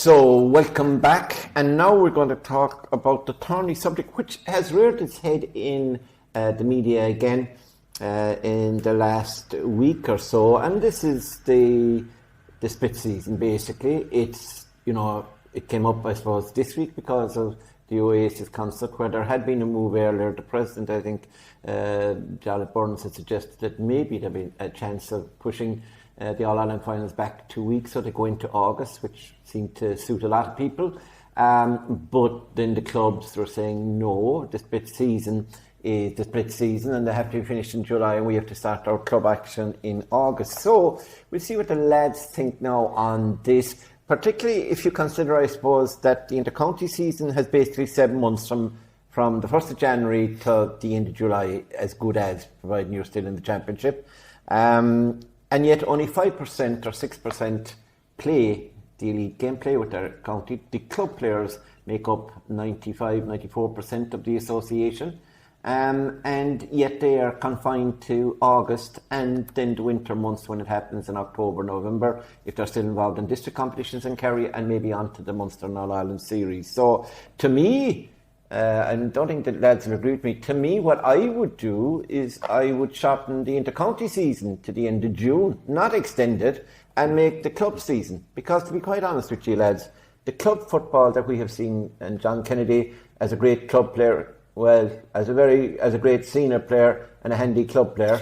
So, welcome back, and now we're going to talk about the thorny subject which has reared its head in the media again in the last week or so, and this is the split season. Basically, it came up, I suppose, this week because of the Oasis concert, where there had been a move earlier. The president, I think, Jarlath Burns, had suggested that maybe there'd be a chance of pushing the All-Ireland finals back 2 weeks, so they go into August, which seemed to suit a lot of people. But then the clubs were saying, no, the split season is the split season and they have to be finished in July and we have to start our club action in August. So we'll see what the lads think now on this, particularly if you consider, I suppose, that the inter-county season has basically 7 months from the 1st of January to the end of July, as good as, providing you're still in the championship. And yet only 5% or 6% play the elite game, play with their county. The club players make up 94% of the association. And yet they are confined to August and then the winter months when it happens in October, November, if they're still involved in district competitions in Kerry, and maybe on to the Munster and All-Ireland series. So to me, I don't think the lads will agree with me. To me, what I would do is I would shorten the inter-county season to the end of June, not extend it, and make the club season. Because to be quite honest with you lads, the club football that we have seen, and John Kennedy as a great club player, well, as a great senior player and a handy club player,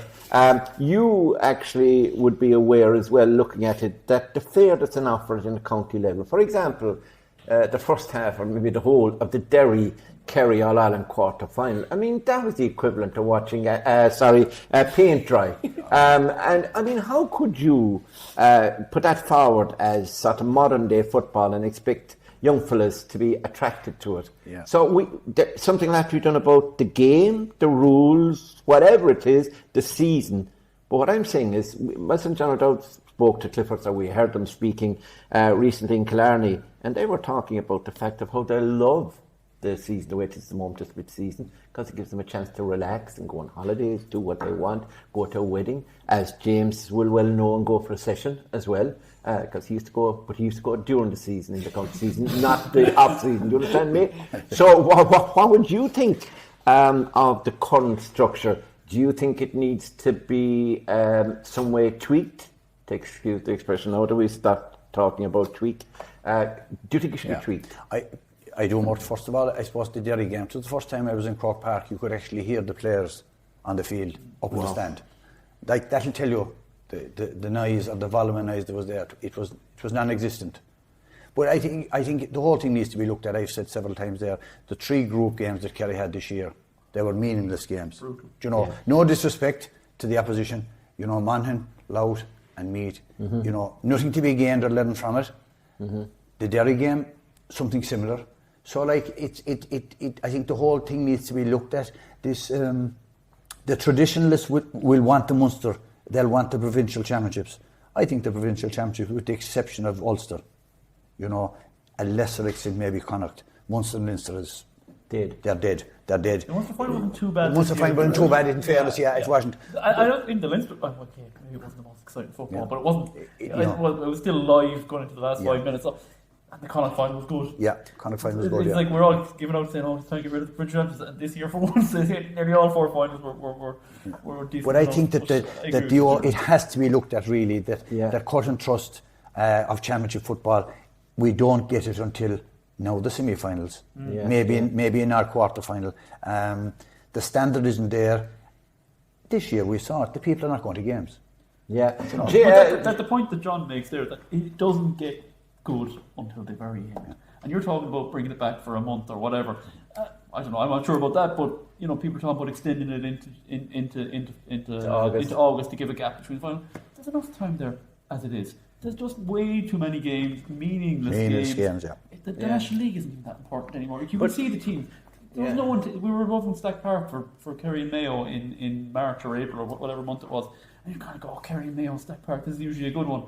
you actually would be aware as well, looking at it, that the fare that's on offer in the county level, for example, the first half or maybe the whole of the Derry Kerry All-Ireland quarter final. I mean, that was the equivalent of watching paint dry. And I mean, how could you put that forward as sort of modern day football and expect young fellas to be attracted to it? Yeah. So something will have to be done about the game, the rules, whatever it is, the season. But what I'm saying is, myself and John O'Dowd spoke to Clifford, or we heard them speaking recently in Killarney, and they were talking about the fact of how they love the season, the way it is the moment of split season, because it gives them a chance to relax and go on holidays, do what they want, go to a wedding, as James will well know, and go for a session as well, because he used to go during the season, in the county season, not the off season. Do you understand me? So what would you think of the current structure? Do you think it needs to be some way tweaked? To excuse the expression, how do we start talking about tweak? Do you think it should be tweaked? I do much. First of all, I suppose the Derry game. So the first time I was in Cork Park, you could actually hear the players on the field up in the stand. Like, that'll tell you the noise or the volume of noise that was there. It was non-existent. But I think the whole thing needs to be looked at. I've said several times there, the 3 group games that Kerry had this year, they were meaningless games. Brutal. You know, no disrespect to the opposition. You know, Monaghan, Louth and Meath. You know, nothing to be gained or learned from it. The Derry game, something similar. So, like, I think the whole thing needs to be looked at. This, the traditionalists will want the Munster. They'll want the provincial championships. I think the provincial championships, with the exception of Ulster, you know, a lesser extent maybe Connacht. Munster and Leinster is dead. They're dead. The Munster final wasn't too bad. The Munster final wasn't too bad, in fairness. Yeah, it wasn't. I don't think the Leinster. Okay, maybe it wasn't the most exciting football, but it wasn't. It was still live going into the last 5 minutes. So, and the Connacht final was good. Yeah, Connacht final was good. It's like we're all giving out saying, "Oh, it's time to get rid of the provincial champions." And this year, for once, nearly all 4 finals were decent. But I think that it has to be looked at really. That cut and thrust of championship football, we don't get it until now the semi-finals. Maybe in our quarter final. The standard isn't there. This year we saw it. The people are not going to games. Yeah. You know, that's the point that John makes there, that it doesn't get good until the very end. And you're talking about bringing it back for a month or whatever. I don't know. I'm not sure about that, but you know, people are talking about extending it into August to give a gap between the final. There's enough time there as it is. There's just way too many games, meaningless games. The National League isn't even that important anymore. You can see the teams. There was no one. We were above in Stack Park for Kerry and Mayo in March or April or whatever month it was, and you kind of go, "Oh, Kerry and Mayo and Stack Park. This is usually a good one."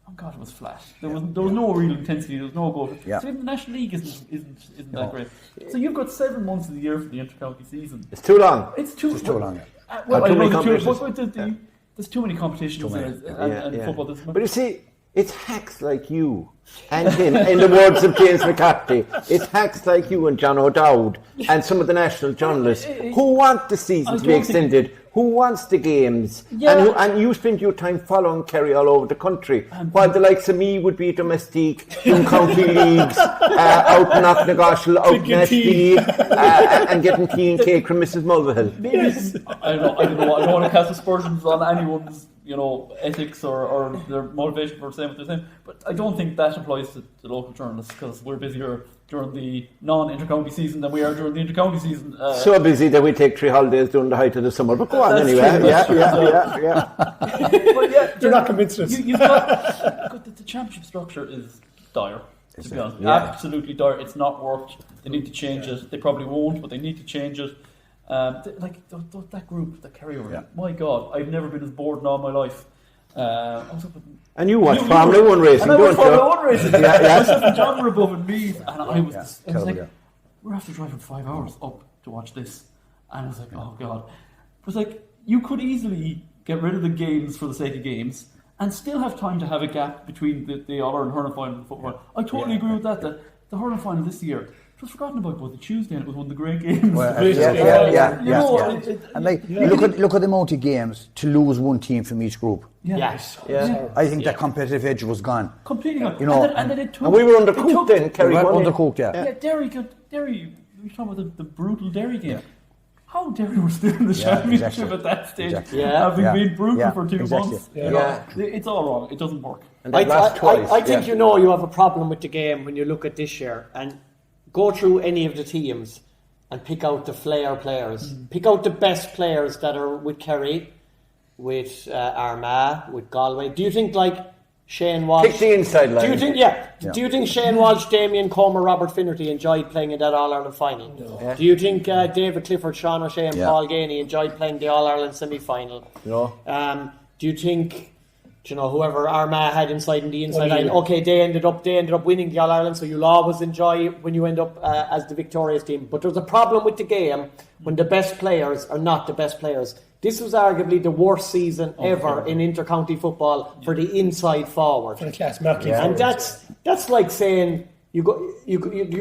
Oh God, it was flat. There was no real intensity. There was no goal. Yeah. So even the National League isn't that great. So you've got 7 months of the year for the inter-county season. It's too long. It's too long. There's too many competitions and football. But you see, It's hacks like you and him, in the words of James McCarthy. It's hacks like you and John O'Dowd and some of the national journalists who want the season to be extended, who wants the games, and you spend your time following Kerry all over the country, while the likes of me would be domestic, doing county leagues, out in Knocknagoshel, out in SD, and getting tea and cake from Mrs. Mulvihill. I don't want to cast aspersions on anyone's ethics or their motivation for saying what they're saying, but I don't think that applies to local journalists, because we're busier during the non-intercounty season than we are during the intercounty season. So busy that we take 3 holidays during the height of the summer, but go on anyway. Yeah. But yeah, They're not convinced us. You've got the championship structure is dire, to be honest. Absolutely dire. It's not worked. They need to change it. They probably won't, but they need to change it. That group, the carryover, my God, I've never been as bored in all my life. And you watch Formula 1 racing, don't you? Formula 1 racing. Myself and John were above and me, and I was like, we're after driving 5 hours up to watch this, and I was like, oh God. It was like, you could easily get rid of the games for the sake of games and still have time to have a gap between the All-Ireland hurling final and the football. I totally agree with that. The hurling final this year, it was forgotten about the Tuesday, and it was one of the great games. And look at the amount of games to lose one team from each group. Yes. I think that competitive edge was gone. Completely gone. And then it took. And we were undercooked then, Kerry. Undercooked, Yeah, Derry. You're talking about the brutal Derry game. How Derry were still in the championship at that stage, having been brutal for 2 months. It's all wrong. It doesn't work. And I think you have a problem with the game when you look at this year and go through any of the teams and pick out the flair players. Pick out the best players that are with Kerry, with Armagh, with Galway. Do you think Shane Walsh? Pick the inside line. Do you think Shane Walsh, Damien Comer, Robert Finnerty enjoyed playing in that All-Ireland final? No. Yeah. Do you think David Clifford, Sean O'Shea and Paul Ganey enjoyed playing the All-Ireland semi-final? No. Do you think whoever Armagh had inside in the inside line, okay, they ended up winning the All-Ireland, so you'll always enjoy when you end up as the victorious team. But there's a problem with the game when the best players are not the best players. This was arguably the worst season ever in inter-county football for the inside forward. For the class marking forward. And that's like saying you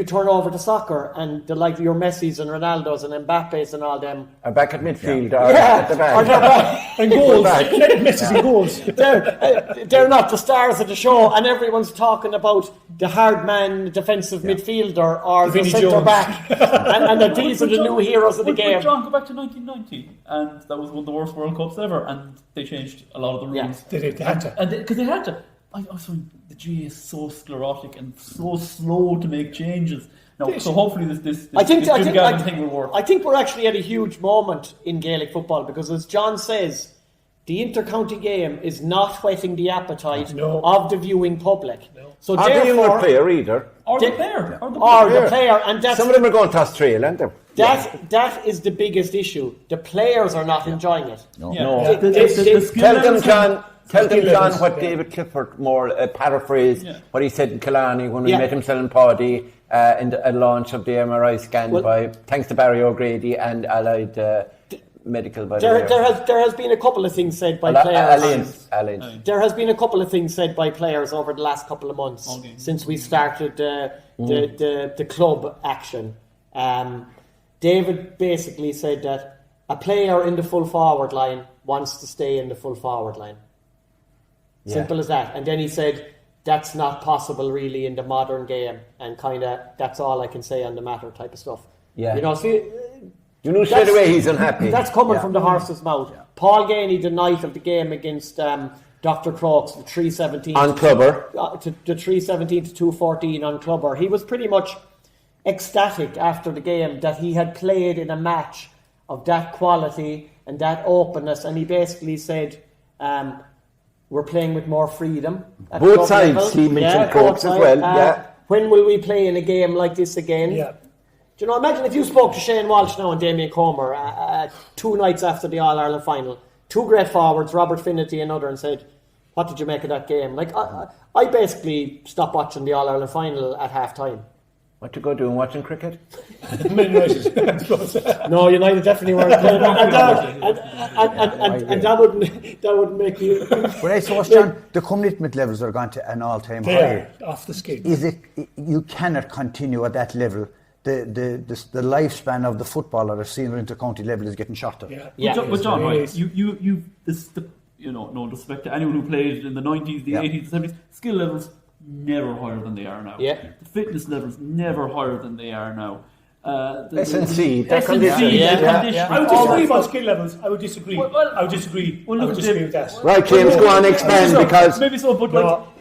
turn over to soccer and your Messis and Ronaldos and Mbappes and all them are back at midfield or at the back. Or they're back. And goals. Messis and goals. They're not the stars of the show, and everyone's talking about the hard man defensive midfielder or the centre back, and that these are the new heroes of the game. John, go back to 1990, and that was one of the worst World Cups ever, and they changed a lot of the rules. They had to. Because they had to. I also the GA is so sclerotic and so slow to make changes. No, so hopefully this thing will work. I think we're actually at a huge moment in Gaelic football, because as John says, the inter-county game is not whetting the appetite of the viewing public. No. So therefore, the player either. Or the player. And that's, some of them are going to Australia, aren't they? That is the biggest issue. The players are not enjoying it. No. Tell them, John. Tell them, John, what David Clifford paraphrased what he said in Killarney when we met him selling Paddy in the launch of the MRI scan thanks to Barry O'Grady and Allied Medical. There has been a couple of things said by players. There has been a couple of things said by players over the last couple of months since we started the club action. David basically said that a player in the full forward line wants to stay in the full forward line. Simple as that. And then he said that's not possible really in the modern game, and that's all I can say on the matter type of stuff. Straight away he's unhappy. That's coming from the horse's mouth. Paul Ganey, the night of the game against Dr. Crokes, the 317 on Clubber, the 317 to 214 on Clubber, he was pretty much ecstatic after the game that he had played in a match of that quality and that openness, and he basically said, we're playing with more freedom. Both sides, level. He mentioned Crokes as well. When will we play in a game like this again? Yeah. Do you know, imagine if you spoke to Shane Walsh now and Damien Comer 2 nights after the All-Ireland final, 2 great forwards, Robert Finnerty and other, and said, what did you make of that game? I basically stopped watching the All-Ireland final at half-time. What you go doing? Watching cricket? Man United, I suppose. No, United definitely weren't playing. And that wouldn't make you. But I suppose, John, the commitment levels are gone to an all-time They high. are off the scale. Is it? You cannot continue at that level. The lifespan of the footballer at senior inter-county level is getting shorter. Yeah. But John, right? No disrespect to anyone who played in the 90s, the 80s, the 70s. Skill levels never higher than they are now. Yeah. The fitness levels never higher than they are now. S&C, the condition. I would disagree about skill levels. I would disagree. I would disagree with that. Right, James, go on, expand, because... Maybe so, but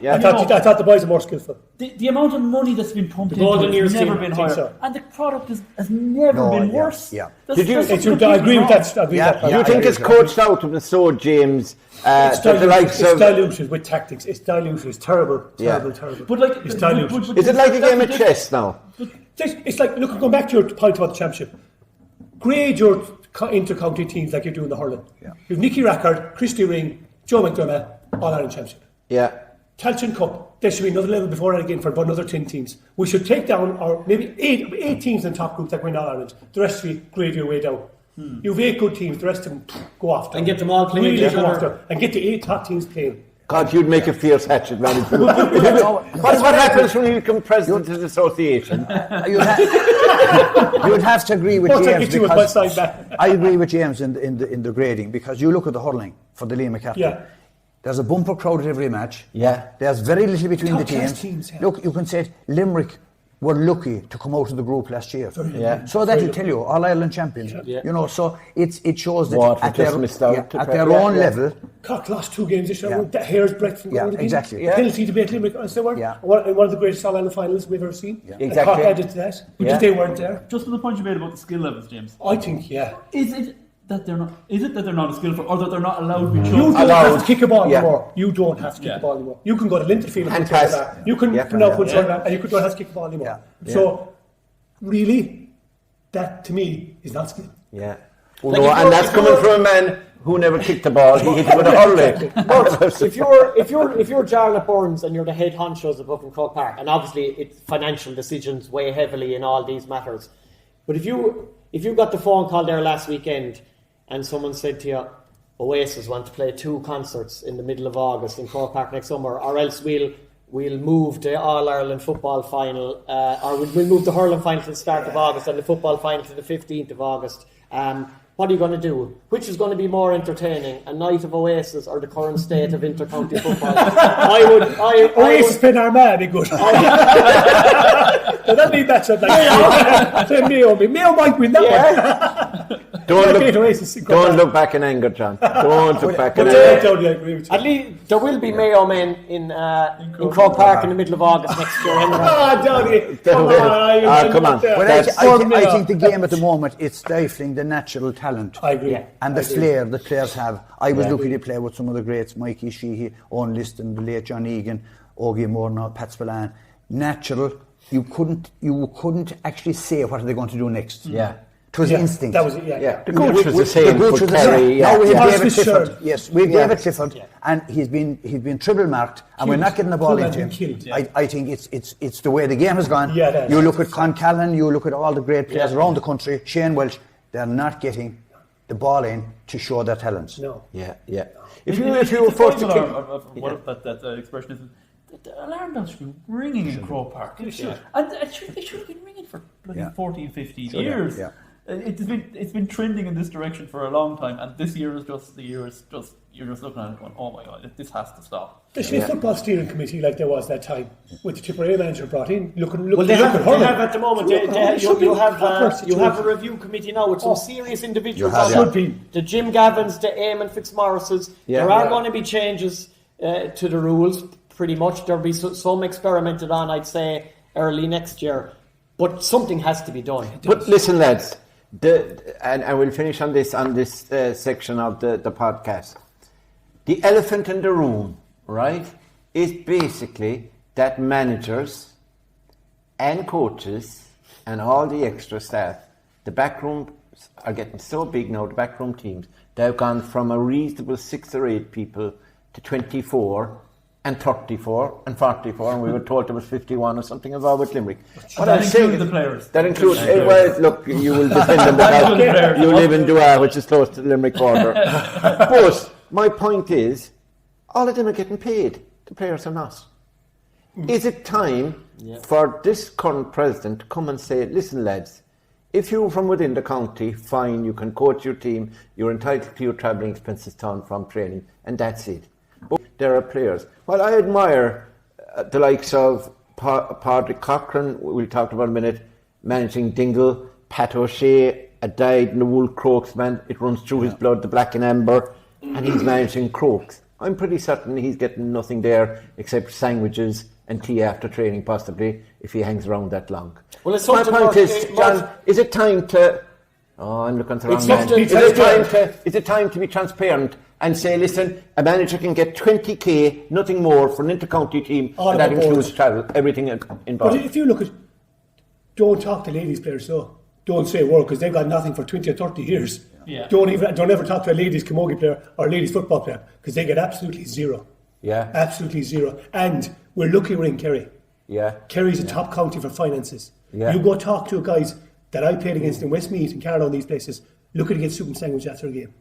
I thought the boys are more skillful. The amount of money that's been pumped into it has never been higher. So. And the product has never been worse. Yeah. I agree with that. Do you think it's coached out of the sword, James? It's diluted with tactics. It's diluted. It's terrible. But it's diluted. Is it like a game of chess now? It's like, look, going back to your point about the championship. Grade your inter-county teams like you do in the hurling. Yeah. You've Nicky Rackard, Christy Ring, Joe McDermott, All-Ireland Championship. Yeah. Tailteann Cup, there should be another level before that again for about another 10 teams. We should take down, or maybe eight teams in the top group that win All-Ireland. The rest of you grade your way down. You have 8 good teams, the rest of them go after. And get them all playing really each go other. after. And get the 8 top teams playing. God, you'd make a fierce hatchet manager. What happens when you become president of the association? You'd have to agree with James. Because I agree with James in the grading, because you look at the hurling for the Liam McCarthy. Yeah. There's a bumper crowd at every match. Yeah. There's very little between the Top-class teams. teams, yeah. Look, you can say Limerick were lucky to come out of the group last year. Yeah. So that'll tell you, All-Ireland champions. Yeah. You know, so it shows that Waterford at their own level. Cork lost 2 games this year. Yeah. That hair's breadth from going exactly. The penalty to beat Limerick, as they were. Yeah. One of the greatest All-Ireland finalists we've ever seen. Yeah. And Exactly. Cork added to that, because they weren't there. Just for the point you made about the skill levels, James. I think, yeah. Is it that they're not as skillful, or that they're not allowed to be You don't have to kick a ball Yeah. anymore. You don't have to kick a ball anymore. You can go to Linterfield and pass. that. You can Yeah. now put on that, and you don't have to kick a ball anymore. Yeah. So, really, that to me is not skill. Yeah. Like And that's coming from a man who never kicked the ball. He hit it with a hurley. If you're Jarlath Burns and you're the head honchos above in Croke Park, and obviously it's financial decisions weigh heavily in all these matters, but if you got the phone call there last weekend and someone said to you, Oasis want to play 2 concerts in the middle of August in Croke Park next summer, or else we'll move the All-Ireland football final, or we'll move the hurling final to the start of August and the football final to the 15th of August. What are you going to do? Which is going to be more entertaining, a night of Oasis or the current state of inter-county football? Oasis playing Armagh be good. That'd be better. Mayo might win that one. Don't look back in anger, John. Don't look back in anger. At least there will be Mayo men in Croke Park in the middle of August next year. Come on. But I think the game at the moment, it's stifling the natural talent. I agree. And the flair that players have. I was lucky to play with some of the greats, Mikey Sheehy, Owen Liston, the late John Egan, Ogie Moore, Pat Spillane. Natural. You couldn't actually say what are they going to do next. Yeah. It was instinct. That was it, yeah. The coach was the same for Kerry. Now we have David Clifford. Clifford. Yes, we have David Clifford, and he's been triple marked, and we're not getting the ball into him. I think it's the way the game has gone. Yeah, you look at Con Callan, you look at all the great players around the country. Shane Welch, they're not getting the ball in to show their talents. No. Yeah. If you were forced to kick, what that expression is. The alarm bells should be ringing in Croke Park. And they should have been ringing for 14, 15 years. Yeah. It's been trending in this direction for a long time, and this year is just you're just looking at it going, oh my God, this has to stop. Especially a football steering committee like there was that time with the Tipperary manager brought in. They have at the moment. You have a review committee now with some serious individuals. The Jim Gavins, the Eamon Fitzmaurices. There are going to be changes to the rules. Pretty much there'll be some experimented on, I'd say, early next year, but something has to be done. But listen, lads, and I will finish on this section of the podcast. The elephant in the room, right, is basically that managers and coaches and all the extra staff, the backroom are getting so big now. The backroom teams, they've gone from a reasonable 6 or 8 people to 24. and 34 and 44, and we were told there was 51 or something involved with Limerick. What that I'm saying includes is- the players. That includes, well, look, you will defend them because you live in Dua, which is close to the Limerick border. But my point is, all of them are getting paid. The players are not. Is it time for this current president to come and say, listen, lads, if you're from within the county, fine, you can coach your team, you're entitled to your travelling expenses down from training, and that's it. But there are players. Well, I admire the likes of Padraig Cochrane, we'll talk about in a minute, managing Dingle, Pat O'Shea, a dyed in the wool Crokes man, it runs through his blood, the black and amber, and he's managing Crokes. I'm pretty certain he's getting nothing there except sandwiches and tea after training, possibly, if he hangs around that long. Well, it's my something point more- is, John, is it time to... Oh, I'm looking at the wrong It's man. something- Is it time to be transparent and say, listen, a manager can get 20k, nothing more, for an inter-county team, All and that about includes board. travel, everything involved. But if you look at, don't talk to ladies players though. Don't say a word because they've got nothing for 20 or 30 years. Yeah. Don't ever talk to a ladies camogie player or a ladies football player because they get absolutely zero. Yeah. Absolutely zero. And we're lucky we're in Kerry. Yeah. Kerry's a top county for finances. Yeah. You go talk to guys that I played against in Westmeath and Carlow, these places, looking to get soup and sandwich after a game.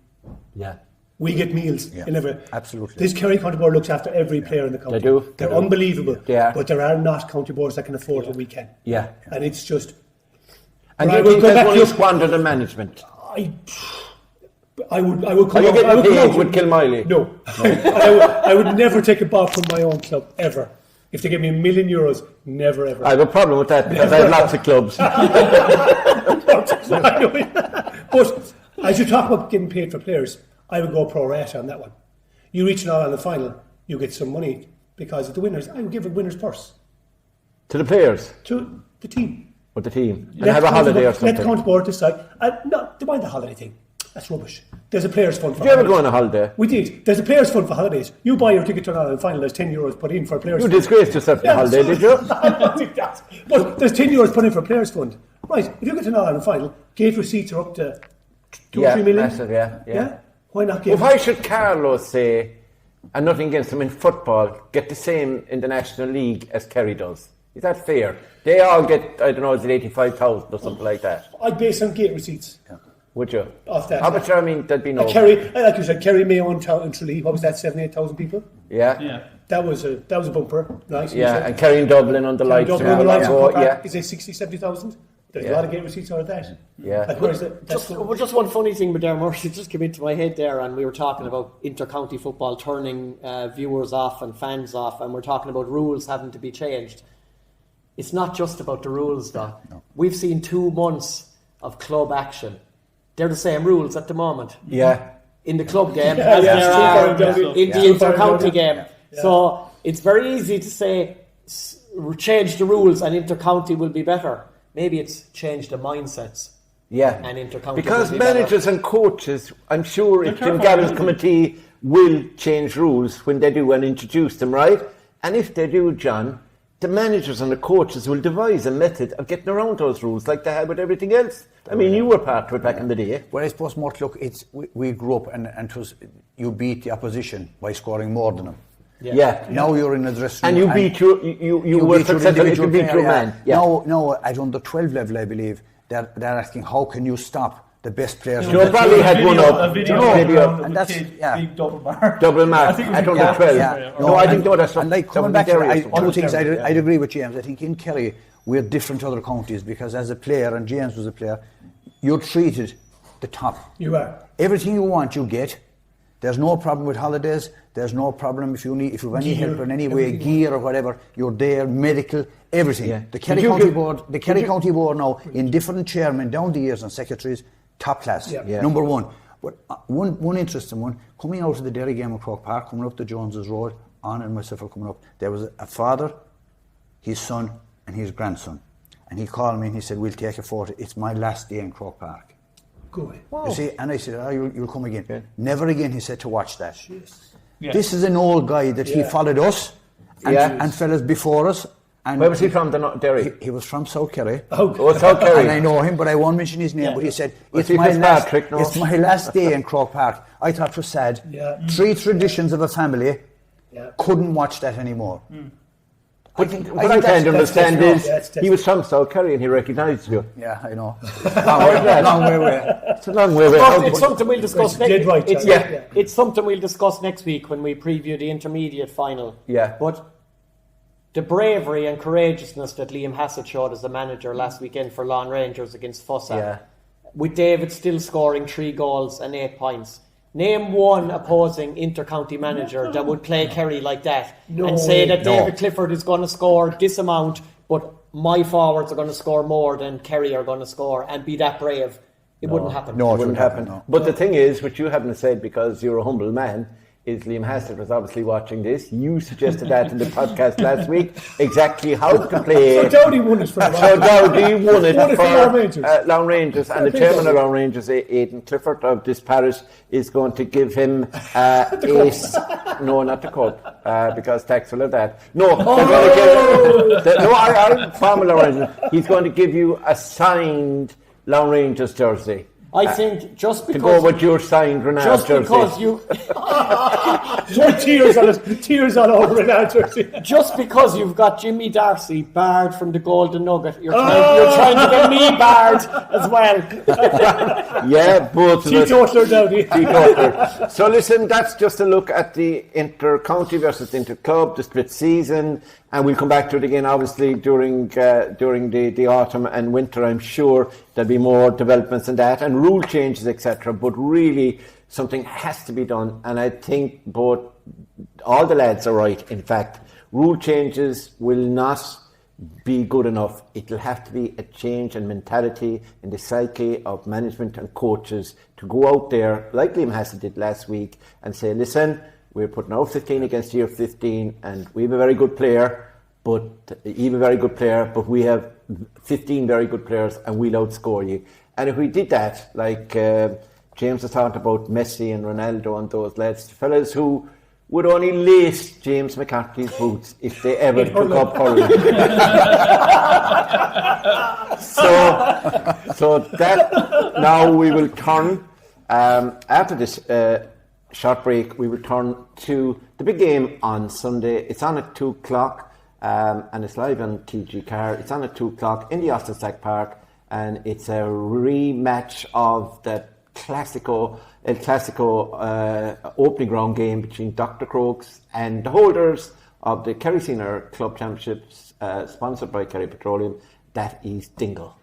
Yeah. We get meals in every. Absolutely. This Kerry County Board looks after every player in the county. They do. They're unbelievable. They are. But there are not county boards that can afford what we can. Yeah. And it's just. And But do I you will think go there's back money to- squandered in management? I would Are come you out. getting I would come paid out with Kilmiley? No. I would never take a bar from my own club ever. If they give me €1 million, never ever. I have a problem with that because I have lots of clubs. But as you talk about getting paid for players, I would go pro rata on that one. You reach an All-Ireland final, you get some money because of the winners. I would give a winner's purse To the players to the team. or the team. And Let have a the holiday or Let the something. county board decide. No, they mind the holiday thing. That's rubbish. There's a players' fund for Did you ever holidays. go on a holiday? We did. There's a players' fund for holidays. You buy your ticket to an All-Ireland final, there's €10 put in for a players' You fund. disgraced yourself on a holiday, did you? I don't think that. But there's €10 put in for a players' fund. Right, if you get to an All-Ireland final, gate receipts are up to 2 or 3 million. massive, yeah. Why not give? Why should Carlos say, and nothing against them in football, get the same in the National League as Kerry does? Is that fair? They all get, I don't know, is it 85,000 or something like that? I'd base on gate receipts. Would you? Off that. How much, I mean, that'd be no... Kerry, like you said, Kerry, Mayo and Tralee, what was that, 7,000-8,000 people? Yeah? Yeah. That was a bumper. Nice. Yeah, and Kerry in Dublin on the lights. Dublin on the lights. Yeah. Is it 60,000-70,000? There's a lot of gate receipts out of that. Yeah. Like, where's the, that's Just one funny thing with Darren Murphy just came into my head there, and we were talking about inter-county football turning viewers off and fans off, and we're talking about rules having to be changed. It's not just about the rules, though. No. We've seen 2 months of club action. They're the same rules at the moment. Yeah. In the club game Yeah, as yeah, there it's are too far in down. the inter-county game. Yeah. So it's very easy to say change the rules and inter-county will be better. Maybe it's change the mindsets. Yeah. And inter-county Because will be managers and coaches, I'm sure if Jim careful. Gavin's committee will change rules when they do and introduce them, right? And if they do, John, the managers and the coaches will devise a method of getting around those rules like they had with everything else. I mean, you were part of it back in the day. Well, I suppose, Mort, look, we grew up and it was, you beat the opposition by scoring more than them. Yeah. Now you're in a dressing And room. you beat you were beat your successful if you individual beat your player, man. Yeah. Now, at under 12 level, I believe, they're asking how can you stop the best players. Joe Bradley had one up. A video Maybe around of and a that's- kid, yeah. big double mark. Double mark I think it was at in under Galway. 12. Yeah. No, I think that's and like coming that back was to Derry or two things something. I'd agree with James. I think in Kerry we're different to other counties because as a player, and James was a player, you're treated the top. You are. Everything you want, you get. There's no problem with holidays. There's no problem if you have any Gear, help in any way, everything. gear or whatever. You're there, medical, everything. Yeah. The Kerry Did you County give- Board, the Kerry County Board now, in different chairmen down the years and secretaries, top class. Yeah. Yeah. Number one. But one interesting one, coming out of the Derry game at Croke Park, coming up to Jones's Road, Anna and myself are coming up. There was a father, his son, and his grandson. And he called me and he said, "We'll take a photo. It's my last day in Croke Park." Good. You see, and I said, you'll come again. Never again, he said, to watch that. Yeah. This is an old guy that he followed us and fellas before us. And Where was he from? Derry? He was from South Kerry. Oh, South Kerry. And I know him, but I won't mention his name. But he said, Was he Fitzpatrick, no? it's my last day in Croke Park. I thought it was sad. Yeah. 3 traditions of a family couldn't watch that anymore. But what I can't understand is he was from South Kerry and he recognised you. Yeah, I know. Long way away. It's a long way away. It's something we'll discuss next. Right, it's something we'll discuss next week when we preview the intermediate final. Yeah. But the bravery and courageousness that Liam Hassett showed as the manager last weekend for Lawn Rangers against Fossa, with David still scoring 3 goals and 8 points. Name one opposing inter-county manager that would play Kerry like that and say that David Clifford is going to score this amount, but my forwards are going to score more than Kerry are going to score, and be that brave. It wouldn't happen. No, it wouldn't happen. No. But the thing is, which you haven't said because you're a humble man, is Liam Hassett was obviously watching this. You suggested that in the podcast last week, exactly how to play. So Dowdy won it for Lawn Rangers, and the chairman of Lawn Rangers, Aidan Clifford of this parish, is going to give him no, not the cup, because tax will have that. No, I'm from Lawn Rangers. He's going to give you a signed Lawn Rangers jersey. I think just because... To go with your signed Renard just jersey. Because you... tears all over Renard jersey. Just because you've got Jimmy Darcy barred from the Golden Nugget, you're trying to get me barred as well. Yeah, both of us. Teetotaler, Dowdy. Teetotaler. So listen, that's just a look at the inter-county versus inter-club, the split season, and we'll come back to it again, obviously, during the autumn and winter. I'm sure there'll be more developments in that, and rule changes, etc. But really, something has to be done, and I think all the lads are right. In fact, rule changes will not be good enough. It will have to be a change in mentality, in the psyche of management and coaches, to go out there, like Liam Hassett did last week, and say, listen, we're putting our 15 against year 15, and we have a very good player, but we have 15 very good players, and we'll outscore you. And if we did that, like James has talked about Messi and Ronaldo and those lads, fellas who would only lace James McCarthy's boots if they ever took up hurling. So that now we will turn, after this short break, we will turn to the big game on Sunday. It's on at 2 o'clock. And it's live on TG Car. It's on at 2 o'clock in the Austin Stack Park, and it's a rematch of the El Clasico opening round game between Dr. Crokes and the holders of the Kerry Senior Club Championships, sponsored by Kerry Petroleum. That is Dingle.